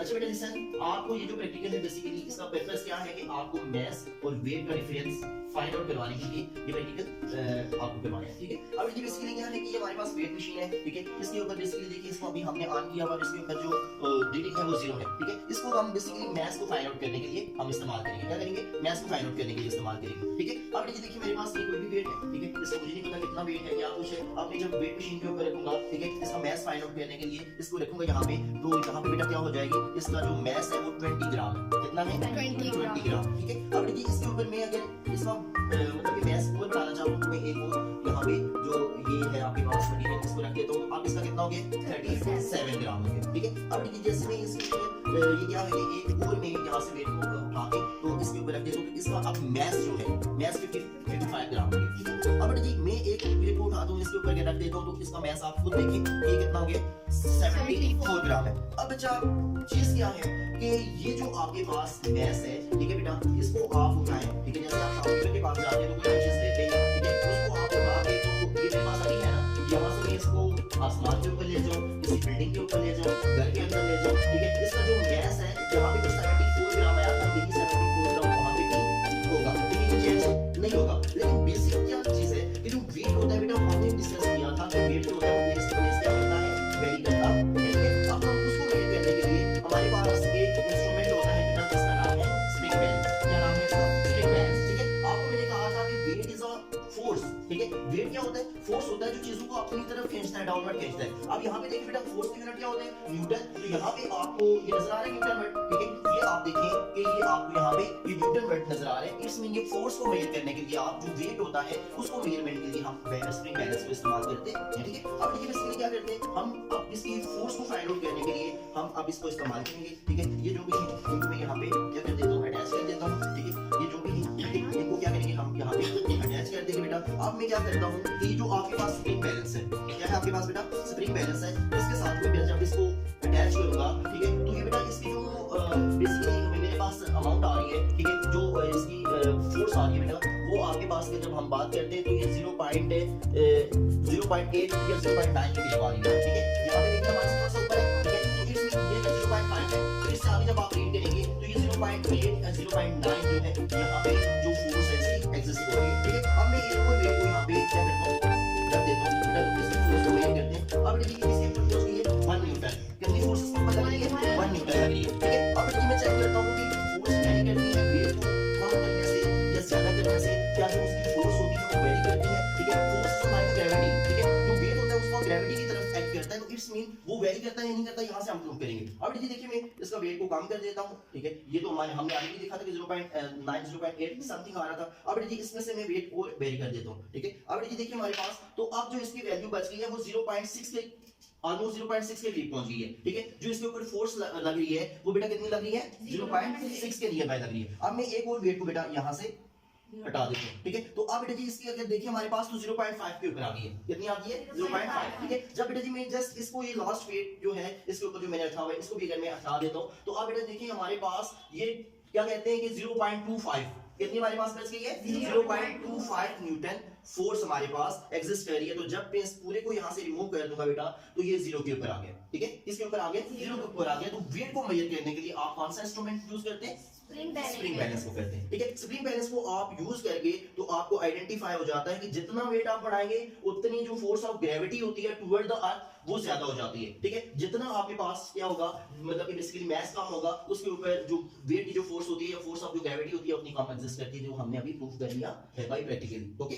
अच्छा बेटा लिसन, आपको ये जो प्रैक्टिकल है बेसिकली इसका पर्पस क्या है कि आपको मास और वेट का डिफरेंस फाइंड आउट करवाने के लिए ये प्रैक्टिकल आपको करवाना है, ठीक है। अब ये बेसिकली क्या है कि ये हमारे पास वेट मशीन है, ठीक है। इसके ऊपर बेसिकली देखिए इसको अभी हमने ऑन किया और इसके ऊपर जो रीडिंग है वो 0 है, ठीक है। इसको हम बेसिकली मास को फाइंड आउट करने के लिए हम इस्तेमाल करेंगे, क्या करेंगे, मास को फाइंड आउट करने के लिए इस्तेमाल करेंगे, ठीक है। अब ये देखिए मेरे पास ये कोई भी वेट है, ठीक है। इसको मुझे नहीं पता कितना वेट है क्या कुछ है, अब मैं जब वेट मशीन के ऊपर रखूंगा, ठीक है, इसका मास फाइंड आउट करने के लिए इसको रखूंगा यहाँ पे, तो यहाँ पे बेटा क्या हो जाएगी, इसका जो मास है वो 20 ग्राम है। कितना है, 20 ग्राम, ठीक है। अब देखिए इसके ऊपर मैं अगर इसका मतलब कि मास और बढ़ाना चाहूँ तो मैं एक और यहाँ पे जो ये है आपके पास मटेरियल इसको रख देता हूँ। अब इसका कितना हो गया, 37 ग्राम हो गया, ठीक है। अब देखिए जैसे मैं इसके ये क्या है कि एक और मैं यहाँ से वेट को उठा के तो इसके ऊपर रख देता हूँ, तो इसका अब मास जो है मास 55 ग्राम हो गया, ठीक है। अब देखिए मैं एक वेट को उठाता हूँ इसके ऊपर के रख देता हूँ, तो इसका मास आप खुद देखिए ये कितना हो गया, 74 ग्राम है। अब बच्चा चीज क्या है कि ये जो आपके पास मास है, ठीक है बेटा, इसको आप उठाएं, ठीक है। जैसे आप शॉपकीपर के पास जाते हैं तो कोई चीज लेते हैं, ठीक है, उसको आप उठा के तो ये मेरे पास अभी है ना, यहाँ से मैं इसको आसमान के ऊपर ले जाऊँ, किसी बिल्डिंग के ऊपर ले जाऊँ, घर के अंदर ले जाऊँ, ठीक है। इसका जो मास है जहाँ पे 74 ग्राम आया था, यही 74 ग्राम वहाँ पे भी होगा, ठीक है। ये चेंज नहीं होगा, लेकिन बेसिक क्या चीज है कि जो वेट होता है बेटा, हमने डिस्कस किया था कि वेट जो होता है वो प्लेस टू प्लेस क्या करता है, वेरी करता है, ठीक है। अब हम उसको वेट करने के लिए हमारे पास एक इंस्ट्रूमेंट होता है बेटा, जिसका नाम है स्प्रिंग बैलेंस। क्या नाम है इसका, स्प्रिंग बैलेंस, ठीक है। आपको मैंने कहा था कि वेट इज अ फोर्स, ठीक है। वेट क्या होता है, फोर्स होता है जो चीजों को अपनी तरफ खींचता है, डाउनवर्ड खींचता है। अब यहाँ पे देखिए बेटा फोर्स की यूनिट क्या होते हैं, न्यूटन। तो यहाँ पे आपको ये नजर आ रहा है न्यूटन वर्ड, ठीक है। ये आप देखें कि ये आपको यहाँ पे ये न्यूटन वर्ड नजर आ रहे हैं। इट्स मीन ये फोर्स को मेजर करने के लिए आप जो वेट होता है उसको मेजरमेंट के लिए हम स्प्रिंग बैलेंस को इस्तेमाल करते हैं, ठीक है। अब देखिए बेसिकली क्या करते हैं हम, अब इसकी फोर्स को फाइंड आउट करने के लिए हम अब इसको इस्तेमाल करेंगे, ठीक है। ये जो भी इनको मैं यहाँ पे क्या कर देता हूँ, अटैच कर देता हूँ, ठीक है। ये जो भी इनको क्या करेंगे हम यहाँ पे अटैच कर देंगे बेटा। अब मैं क्या करता हूँ कि जो आपके पास स्प्रिंग बैलेंस है, क्या है आपके पास बेटा, स्प्रिंग बैलेंस है, इसके साथ में जब इसको अटैच करूंगा, ठीक है, तो ये बेटा इसकी जो बेसिकली मेरे पास अमाउंट आ रही है, ठीक है, जो इसकी फोर्स आ रही है बेटा, वो आपके पास के जब हम बात करते हैं तो ये 0.8 या 0.9 के लिए आ रही है, ठीक है। यहाँ पे देखिए हमारे पास ऊपर है, ठीक है, तो इसमें ये 0.5 है, तो इससे आगे जब आप रीड करेंगे तो ये 0.8 या 0.9 जो है यहाँ पे जो फोर्स है इसकी एग्जिस्ट हो रही है, ठीक है। अब मैं एक और वेट को यहाँ पे क्या करता हूँ, रख देता हूँ बेटा, तो इसकी फोर्स को मेजर करते हैं। अब देखिए इसके ऊपर फोर्स की है 1 न्यूटन, कितनी फोर्स इसके ऊपर लग रही है, 1 न्यूटन लग रही है, ठीक है। अब देखिए मैं चेक करता हूँ कि फोर्स वेरी करती है वेट को कम करने से या ज्यादा करने से, क्या जो उसकी फोर्स होती है वो वेरी करती है, ठीक है। फोर्स इज लाइक ग्रेविटी, ठीक है, जो वेट होता है उसको ग्रेविटी की तरफ एक्ट करता है, तो इट्स मीन वो वेरी करता है या नहीं करता, यहाँ से हम प्रूव करेंगे। अब देखिए मैं इसका वेट को कम कर देता हूँ, ठीक है। ये तो हमने आगे भी देखा था कि 0.9 0.8 समथिंग आ रहा था। अब देखिए इसमें से मैं वेट और वेरी कर देता हूँ, ठीक है। अब देखिए हमारे पास तो अब जो इसकी वैल्यू बच गई है वो 0.6 के ऑलमोस्ट 0.6 के करीब पहुंच गई है, ठीक है। जो इसके ऊपर फोर्स लग रही है वो बेटा कितनी लग रही है, 0.6 के नियर बाय लग रही है। अब मैं एक और वेट को बेटा यहाँ से हटा देते हैं, ठीक है। तो अब बेटा जी इसकी अगर देखिए हमारे पास तो 0.5 के ऊपर आ गई है, कितनी आ गई है, 0.5, ठीक है। जब बेटा जी मैं जस्ट इसको ये लास्ट वेट जो है इसके ऊपर जो मैंने रखा हुआ है इसको भी अगर मैं हटा देता हूं, तो अब बेटा देखिए हमारे पास ये क्या कहते हैं कि 0.25 कितनी हमारे पास बच गई है, 0.25 न्यूटन फोर्स हमारे पास एग्जिस्ट कर रही है। तो जब मैं इस पूरे को यहां से रिमूव कर दूंगा बेटा तो ये 0 के ऊपर आ गया, ठीक है। इसके ऊपर आ गया, 0 के ऊपर आ गया। तो वेट को मेजर करने के लिए आप कौन सा इंस्ट्रूमेंट यूज करते हैं, स्प्रिंग बैलेंस को करते हैं, ठीक है। स्प्रिंग बैलेंस को आप यूज करके तो आपको आइडेंटिफाई हो जाता है कि जितना वेट आप बढ़ाएंगे उतनी जो फोर्स ऑफ ग्रेविटी होती है टुवर्ड द अर्थ वो ज्यादा हो जाती है, ठीक है। जितना आपके पास क्या होगा, मतलब कि बेसिकली मास कम होगा उसके ऊपर जो वेट की जो फोर्स होती है, फोर्स ऑफ जो ग्रेविटी होती है उतनी कम एग्जिस्ट करती है, जो हमने अभी प्रूफ कर लिया है बाय प्रैक्टिकली, ओके।